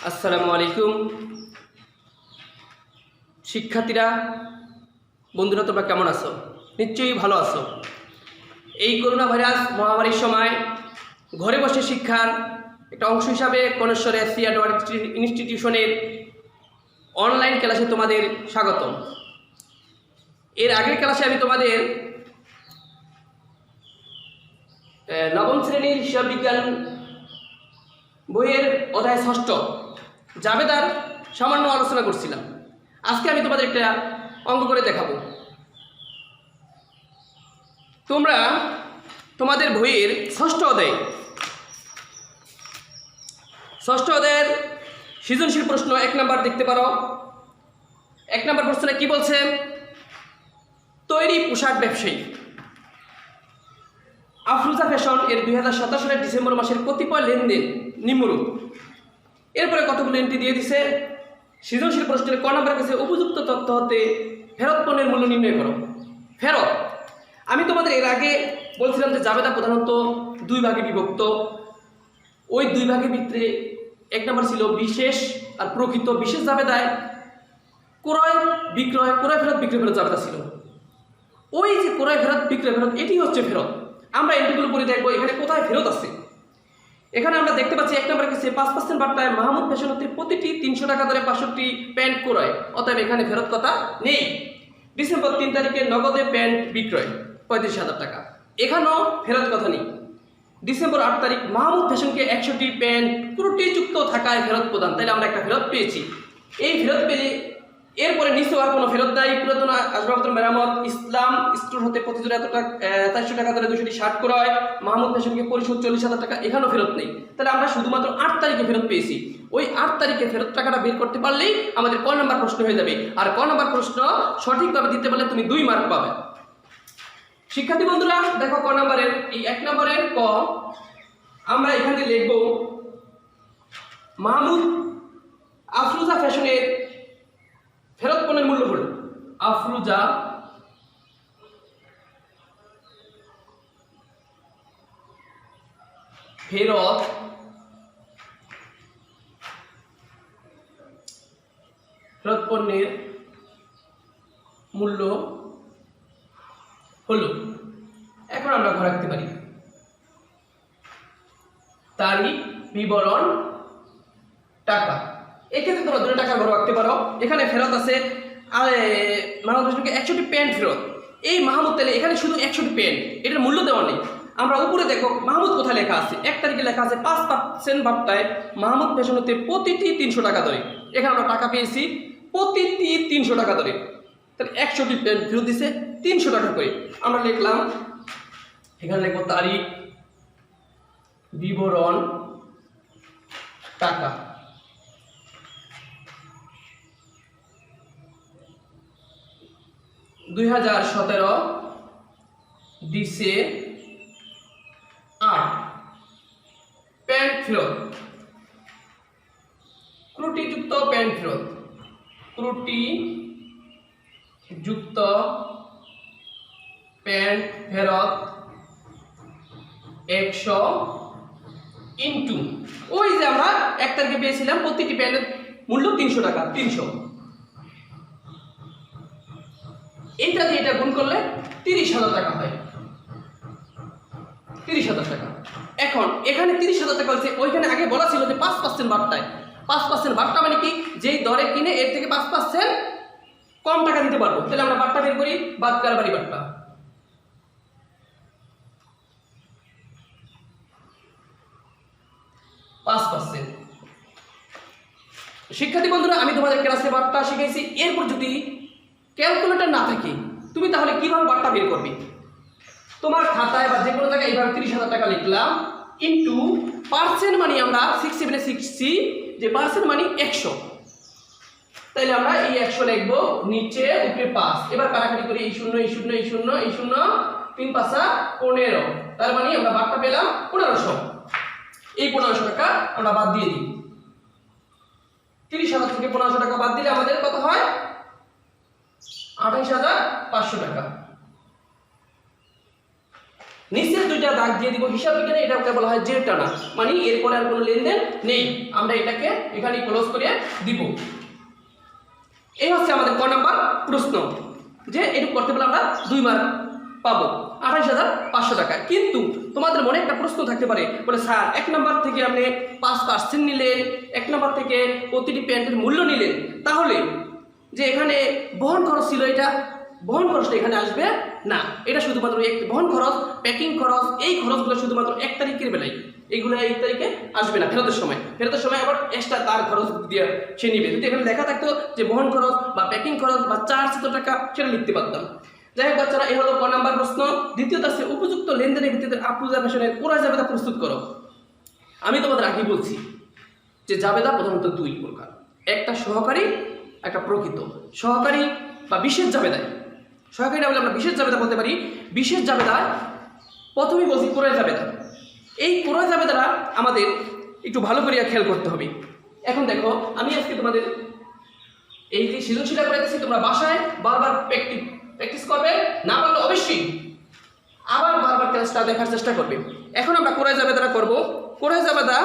আসসালামু আলাইকুম শিক্ষার্থীরা, বন্ধুরা, তোমরা কেমন আছো? নিশ্চয়ই ভালো আছো। এই করোনা ভাইরাস মহামারীর সময় ঘরে বসে শিক্ষার একটা অংশ হিসাবে কনেশ্বর এশিয়ান ইনস্টিটিউশনের অনলাইন ক্লাসে তোমাদের স্বাগতম। এর আগের ক্লাসে আমি তোমাদের নবম শ্রেণীর হিসাব বিজ্ঞান বইয়ের অধ্যায় ৬ জাবেদার সামান্য আলোচনা করছিলাম। আজকে আমি তোমাদের একটা অঙ্ক করে দেখাবো। তোমরা তোমাদের বইয়ের ৬ অধ্যায়ের সৃজনশীল প্রশ্ন ১ নাম্বার দেখতে পারো। ১ নাম্বার প্রশ্নে কি বলছে? তৈরি পোশাক ব্যবসায়ী আফরোজা ফ্যাশন এর ২০১৭ সালের ডিসেম্বর মাসের কতিপয় লেনদেন নিম্নরূপ। এরপরে কতগুলো এন্ট্রি দিয়ে দিছে। সৃজনশীল প্রশ্নের ক নাম্বার কাছে উপযুক্ত তথ্য হতে ফেরত পণ্যের মূল্য নির্ণয় করো। ফেরত আমি তোমাদের এর আগে বলছিলাম যে জাবেদা প্রধানত 2 ভাগে বিভক্ত। ওই 2 ভাগের ভিতরে 1 নাম্বার ছিল বিশেষ আর প্রকৃত। বিশেষ জাবেদায় ক্রয় ফেরত বিক্রয় ফেরত জাবেদা ছিল। ওই যে ক্রয় ফেরত বিক্রয় ফেরত, এটি হচ্ছে ফেরত। আমরা এন্ট্রিগুলো পড়ে দেখবো এখানে কোথায় ফেরত আছে। এখানে আমরা দেখতে পাচ্ছি 1 নম্বর কাছে 5% বার্তায় মাহমুদ ফ্যাশন হতে প্রতিটি 300 টাকা ধরে 65টি প্যান্ট ক্রয়, অতএব এখানে ফেরত কথা নেই। ডিসেম্বর 3 তারিখে নগদে প্যান্ট বিক্রয় 35,000 টাকা, এখানেও ফেরত কথা নেই। ডিসেম্বর 8 তারিখ মাহমুদ ফ্যাশনকে 100টি প্যান্ট ত্রুটিযুক্ত থাকায় ফেরত প্রদান, তাইলে আমরা একটা ফেরত পেয়েছি। এই ফেরত পেলে এরপরে নিশ্চয় আর কোনো ফেরত দেয়। পুরাতন আসবাবপত্র মেরামত ইসলাম স্টোর হতে প্রতিজোড়া 400 টাকা ধরে 200টি শার্ট ক্রয়, মাহমুদ ফ্যাশনকে পরিশোধ 40,000 টাকা, এখানেও ফেরত নেই। তাহলে আমরা শুধুমাত্র 8 তারিখে ফেরত পেয়েছি। ওই 8 তারিখে ফেরত টাকাটা বের করতে পারলেই আমাদের ক নাম্বার প্রশ্ন হয়ে যাবে। আর ক নাম্বার প্রশ্ন সঠিকভাবে দিতে পারলে তুমি 2 মার্ক পাবে। শিক্ষার্থী বন্ধুরা দেখো, ক নাম্বারের এই 1 নাম্বারের ক আমরা এখান থেকে লিখব মাহমুদ আফরোজা ফ্যাশনের ফেরত পণ্যের মূল্য হল আফরোজা ফেরত পণ্যের মূল্য হলো। এখন আমরা ঘর রাখতে পারি তারিখ, বিবরণ, টাকা। এক্ষেত্রে তোমরা 2 টাকা ঘর রাখতে পারো। এখানে ফেরত আছে মাহমুদ ফ্যাশনকে 100টি প্যান্ট ফেরত। এই মাহমুদ তাহলে এখানে শুধু 100টি প্যান্ট, এটার মূল্য দেওয়া নেই। আমরা উপরে দেখো মাহমুদ কোথায় লেখা আছে। 1 তারিখে লেখা আছে 5% বার্তায় মাহমুদ ফ্যাশন হতে প্রতিটি 300 টাকা ধরে। এখানে আমরা টাকা পেয়েছি প্রতিটি 300 টাকা ধরে। তাহলে 100টি প্যান্ট ফেরত দিছে 300 টাকা করে। আমরা লিখলাম, এখানে লিখবো তারিখ, বিবরণ, টাকা। ডিসেম্বর 8 প্যান্ট ফেরত, ত্রুটিযুক্ত প্যান্ট ফেরত, ত্রুটিযুক্ত প্যান্ট ফেরত 100 ইন্টু ওই যে আমরা 1 তারিখে পেয়েছিলাম প্রতিটি প্যান্টের মূল্য 300 টাকা, 300। এইটা দিয়ে এটা গুণ করলে 30,000 টাকা হয়। 30,000 টাকা। এখন এখানে 30,000 টাকা হচ্ছে, ওইখানে আগে বলা ছিল যে 5% বার্তায়। 5% বার্তা মানে কি? যেই দরে কিনে এর থেকে 5% কম টাকা দিতে পারবো। তাহলে আমরা বার্তা বের করি, বাদ কারবারি বার্তা। শিক্ষার্থী বন্ধুরা, আমি তোমাদের ক্লাসে বার্তা শিখেছি। এরপর যদি ক্যালকুলেটর না থাকে তুমি তাহলে কিভাবে বার্তা বের করবে? তোমার খাতায় বা যে কোনো জায়গায় এইভাবে 30,000 টাকা লিখলাম ইন্টু পার্সেন্ট মানি। আমরা 6/7 শিখছি যে পার্সেন্ট মানি 100। তাইলে আমরা এই 100 লিখবো, নিচে উপরে 5। এবার কাটাকাটি করি, এই 0 এই 0 এই 0 এই 0, 3 5 15। তার মানে আমরা বার্তা পেলাম 1500। এই 1500 টাকা আমরা বাদ দিয়ে দিই। 30,000 থেকে 1500 টাকা বাদ দিলে আমাদের কত হয়? 28,500 টাকা। নিচে দুইটা দাগ দিয়ে দিব হিসাব বিজ্ঞানে, এটাকে বলা হয় জেড টানা, মানে এরপরে আর কোনো লেনদেন নেই, আমরা এটাকে এখানে ক্লোজ করে দিব। এই হচ্ছে আমাদের ক নাম্বার প্রশ্ন, যে এটুকু করতে পারলে আমরা 2 মার্ক পাবো 28,500 টাকা। কিন্তু তোমাদের মনে একটা প্রশ্ন থাকতে পারে, বলে স্যার 1 নাম্বার থেকে আপনি 5% নিলেন, 1 নাম্বার থেকে প্রতিটি প্যান্টের মূল্য নিলেন, তাহলে যে এখানে বহন খরচ ছিল, এটা বহন খরচটা এখানে আসবে না, এটা শুধুমাত্র বহন খরচ, প্যাকিং খরচ, এই খরচগুলো শুধুমাত্র 1 তারিখের বেলায়, এইগুলো 1 তারিখে আসবে না। ফেরতের সময় আবার এক্সট্রা তার খরচ দিয়ে সে নিবে। যদি এখানে লেখা থাকতো যে বহন খরচ বা প্যাকিং খরচ বা চার্জ এত টাকা, সেটা লিখতে পারতাম। যাই হোক বাচ্চারা, এই হলো ক নাম্বার প্রশ্ন। দ্বিতীয়ত আছে উপযুক্ত লেনদেনের ভিত্তিতে আফরোজা ফ্যাশনের ক্রয় জাবেদা প্রস্তুত করো। আমি তোমাদের আগে বলছি যে জাবেদা প্রধানত 2 প্রকার, একটা সহকারী, একটা প্রকৃত। সহকারী বা বিশেষ জাবেদায়, সহকারীটা বলে আমরা বিশেষ জাবেদা বলতে পারি। বিশেষ জাবেদায় প্রথমেই বলছি ক্রয় জাবেদা। এই ক্রয় জাবেদাটা আমাদের একটু ভালো করে খেয়াল করতে হবে। এখন দেখো, আমি আজকে তোমাদের এই যে সৃজনশীলতা করাইতেছি, তোমরা বাসায় বারবার প্র্যাকটিস করবে, না পারলে অবশ্যই আবার বারবার ক্লাসটা দেখার চেষ্টা করবে। এখন আমরা ক্রয় জাবেদাটা করব। ক্রয় জাবেদা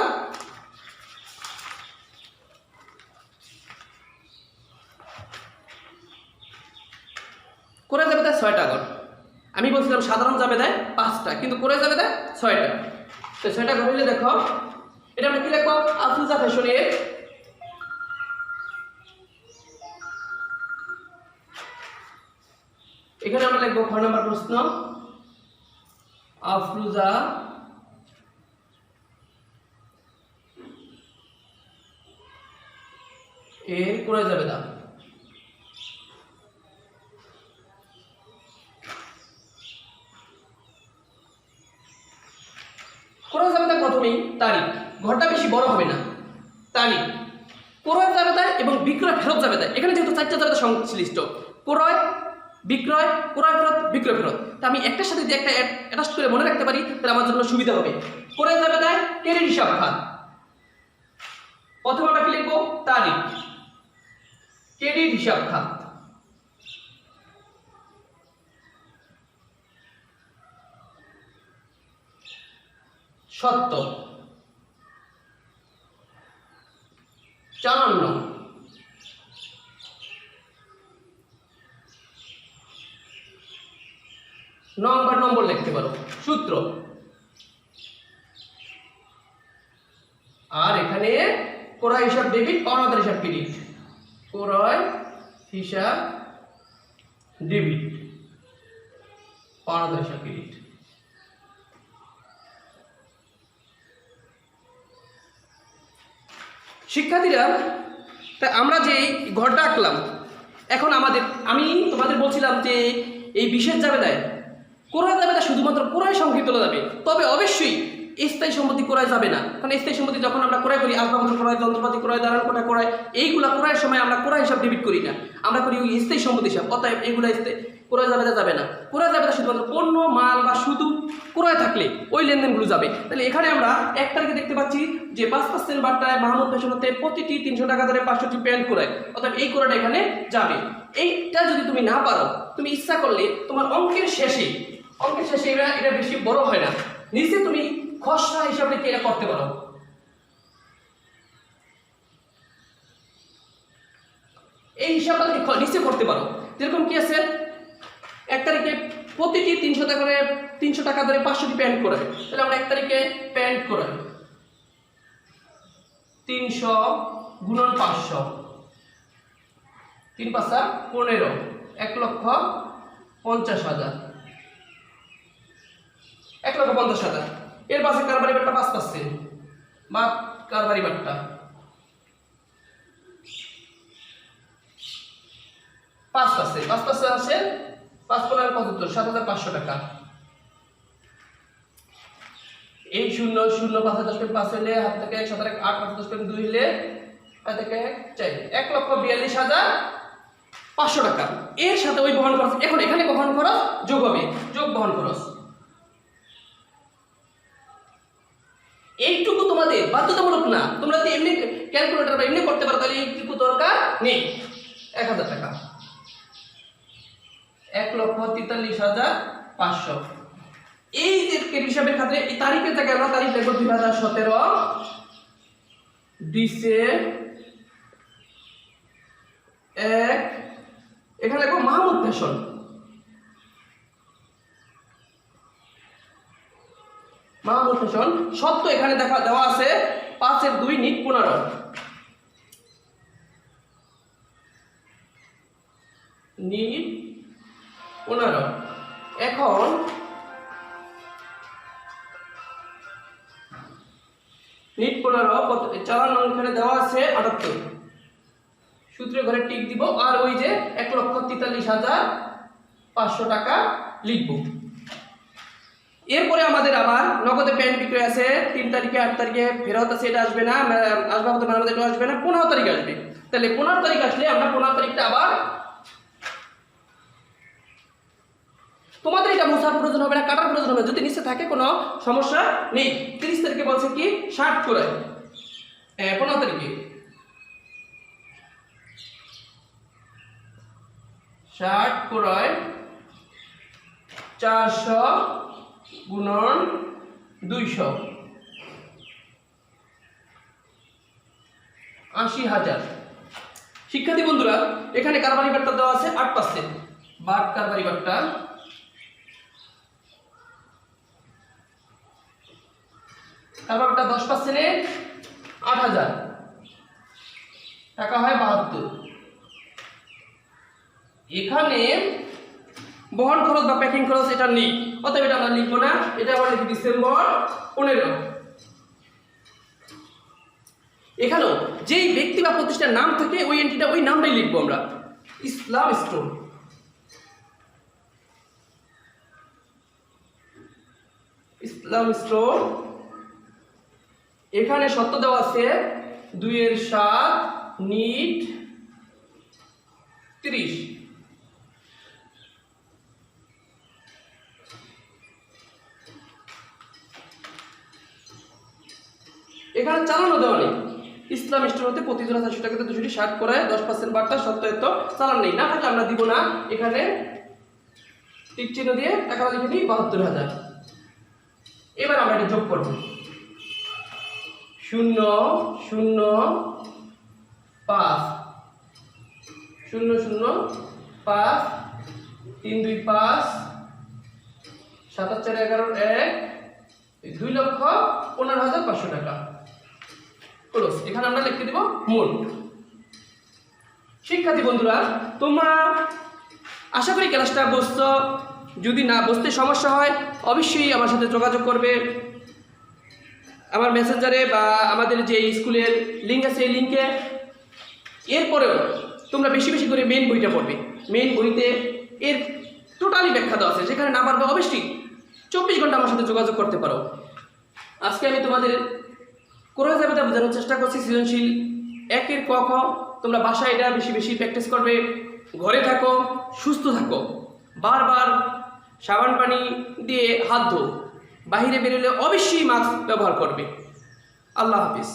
ক্রয় জাবেদায় 6টা ঘর। আমি বলছিলাম সাধারণ জাবেদায় 5টা, কিন্তু ক্রয় জাবেদায় 6টা। তো 6টা ঘর হইলে দেখো, এটা আমরা কি লিখবো? আফরোজা ফ্যাশনের এখানে আমরা লিখবো খ নাম্বার প্রশ্ন, আফরোজা এর ক্রয় জাবেদা। ক্রয় জাবেদা প্রথমেই তারিখ, ঘরটা বেশি বড় হবে না, তারিখ, ক্রয় জাবেদা এবং বিক্রয় ফেরত জাবেদা। এখানে যেহেতু 4টা জাবেদা সংশ্লিষ্ট, ক্রয়, বিক্রয়, ক্রয় ফেরত, বিক্রয় ফেরত, তা আমি একটার সাথে যদি একটা অ্যাটাচ করে মনে রাখতে পারি, তাহলে আমার জন্য সুবিধা হবে। ক্রয় জাবেদায় ক্রেডিট হিসাব খাত, প্রথমে আমরা কি লিখবো? তারিখ, ক্রেডিট হিসাব খাত। সত্য, 54, নম্বর লিখতে পারো, সূত্র। আর এখানে ক্রয় হিসাব ডেবিট, পাওনাদার হিসাব ক্রেডিট। ক্রয় হিসাব ডেবিট, পাওনাদার হিসাব ক্রেডিট। শিক্ষার্থীরা, তাই আমরা যে ঘরটা আঁকলাম, এখন আমি তোমাদের বলছিলাম যে এই বিশেষ জাবেদায় ক্রয় জাবেদা শুধুমাত্র ক্রয় সংখ্যা তোলা যাবে, তবে অবশ্যই স্থায়ী সম্পত্তি ক্রয় যাবে না। কারণ স্থায়ী সম্পত্তি যখন আমরা ক্রয় করি, আসবাবপত্র ক্রয়, যন্ত্রপাতি ক্রয়, দালান কোঠা ক্রয়, এইগুলা ক্রয়ের সময় আমরা ক্রয় হিসাব ডেবিট করি না, আমরা করি ওই স্থায়ী সম্পত্তি হিসাব। অতএব এইগুলা ক্রয় জাবেদা যাবে না। ক্রয় জাবেদা শুধুমাত্র পণ্য, মাল বা শুধু ক্রয় থাকলে ওই লেনদেনগুলো যাবে। তাহলে এখানে আমরা 1 তারিখে দেখতে পাচ্ছি যে 5% বার্তায় মাহমুদ ফ্যাশন হতে প্রতিটি 300 টাকা ধরে 500টি প্যান্ট ক্রয়, অর্থাৎ এই ক্রয়টা এখানে যাবে। এইটা যদি তুমি না পারো, তুমি ইচ্ছা করলে তোমার অঙ্কের শেষে এটা বেশি বড় হয় না, নিচে তুমি খসড়া হিসাবে এটা করতে পারো। এই হিসাবটা তুমি নিচে করতে পারো। যেরকম কি আছে, 1 তারিখে প্রতিটি 300 টাকা ধরে 500টি প্যান্ট ক্রয়, তাহলে আমরা 1 তারিখে প্যান্ট ক্রয় 300 গুণন 500, 3 5 15, 1,50,000, 1,50,000। এর পাশে কারবারি বাট্টা 5%, বা কারবারি বাট্টা 5% আছে 5,75,75, 7,500 টাকা। এই 0 0 5,10,5 হলে হাত থেকে 1 7 8 5,10,2 হলে হাত থেকে 4 1,42,500 টাকা। এর সাথে ওই বহন খরচ, এখন এখানে বহন খরচ যোগ হবে, যোগ বহন খরচ। এইটুকু তোমাদের বাধ্যতামূলক না, তোমরা যদি এমনি ক্যালকুলেটর বা এমনি করতে পারো, তাহলে এইটুকু দরকার নেই। 1,000 টাকা, 1,43,500। এই যে হিসাবের ক্ষেত্রে এই তারিখের জায়গায় আমরা তারিখ লিখব 2017 1 এখানে লিখব মাহমুদ ফ্যাশন। মাহমুদ ফ্যাশন সত্য এখানে দেওয়া আছে 5/2-15 এখন নিট 15 চালান এখানে দেওয়া আছে 78 সূত্রে ঘরে টিক দিব আর ওই যে 1,43,500 টাকা লিখব। এরপরে আমাদের আবার নগদে প্যান্ট বিক্রয় আছে 3 তারিখে 8 তারিখে ফেরত আছে, এটা আসবে না, আসবে আমাদের এটা আসবে না, 15 তারিখ আসবে। তাহলে 15 তারিখ আসলে আমরা 15 তারিখটা আবার তোমাদের এটা মোছার প্রয়োজন হবে না, কাটার প্রয়োজন হবে, যদি নিচে থাকে কোনো সমস্যা নেই। 30 তারিখে বলছে কি 60 করে 15 তারিখে 60 করে 400 গুণন 200 80,000। শিক্ষার্থী বন্ধুরা এখানে কারবারি বাট্টা দেওয়া আছে 8%, বাট কারবারি বাট্টা কারবারটা 10% 8,000 টাকা হয় 72। এখানে বহন খরচ বা প্যাকিং খরচ এটা নেই, অতএব এটা আমরা লিখবো না, এটা আবার লিখি ডিসেম্বর 15। এখানেও যেই ব্যক্তি বা প্রতিষ্ঠানের নাম থাকে ওই এন্ট্রিটা ওই নামটাই লিখবো আমরা, ইসলাম স্টোর। ইসলাম স্টোর এখানে সত্য দেওয়া আছে 2/7 নিট 30। এখানে চালানো দেওয়া নেই, ইসলাম স্টোর হতে প্রতি জোড়া 400 টাকাতে 260 করে 10% বার্তা সত্য এত চালান নেই, না থাকলে আমরা দিব না। এখানে টিক চিহ্ন দিয়ে টাকা লিখে দিই 72,000। এবার আমরা এটা যোগ করব 0,0,5 0,0,5 3 2 5 7 4 11 1 2,15,500 টাকা ক্লোজ। এখানে আমরা লিখে দেব মোট। শিক্ষার্থী বন্ধুরা তোমরা আশা করি ক্লাসটা বুঝছো, যদি না বুঝতে সমস্যা হয় অবশ্যই আমার সাথে যোগাযোগ করবে আমার মেসেঞ্জারে বা আমাদের যে স্কুলের লিঙ্ক আছে এই লিঙ্কে। এরপরেও তোমরা বেশি বেশি করে মেইন বইটা পড়বে, মেইন বইতে এর টোটালি ব্যাখ্যা দেওয়া আছে, যেখানে না পারবে অবশ্যই 24 ঘন্টা আমার সাথে যোগাযোগ করতে পারো। আজকে আমি তোমাদের করে যাবে বোঝানোর চেষ্টা করছি সৃজনশীল 1 ক খ। তোমরা বাসায় এটা বেশি বেশি প্র্যাকটিস করবে, ঘরে থাকো, সুস্থ থাকো, বারবার সাবান পানি দিয়ে হাত ধো, বাহিরে বেরোলে অবশ্যই মাস্ক ব্যবহার করবে। আল্লাহ হাফিজ।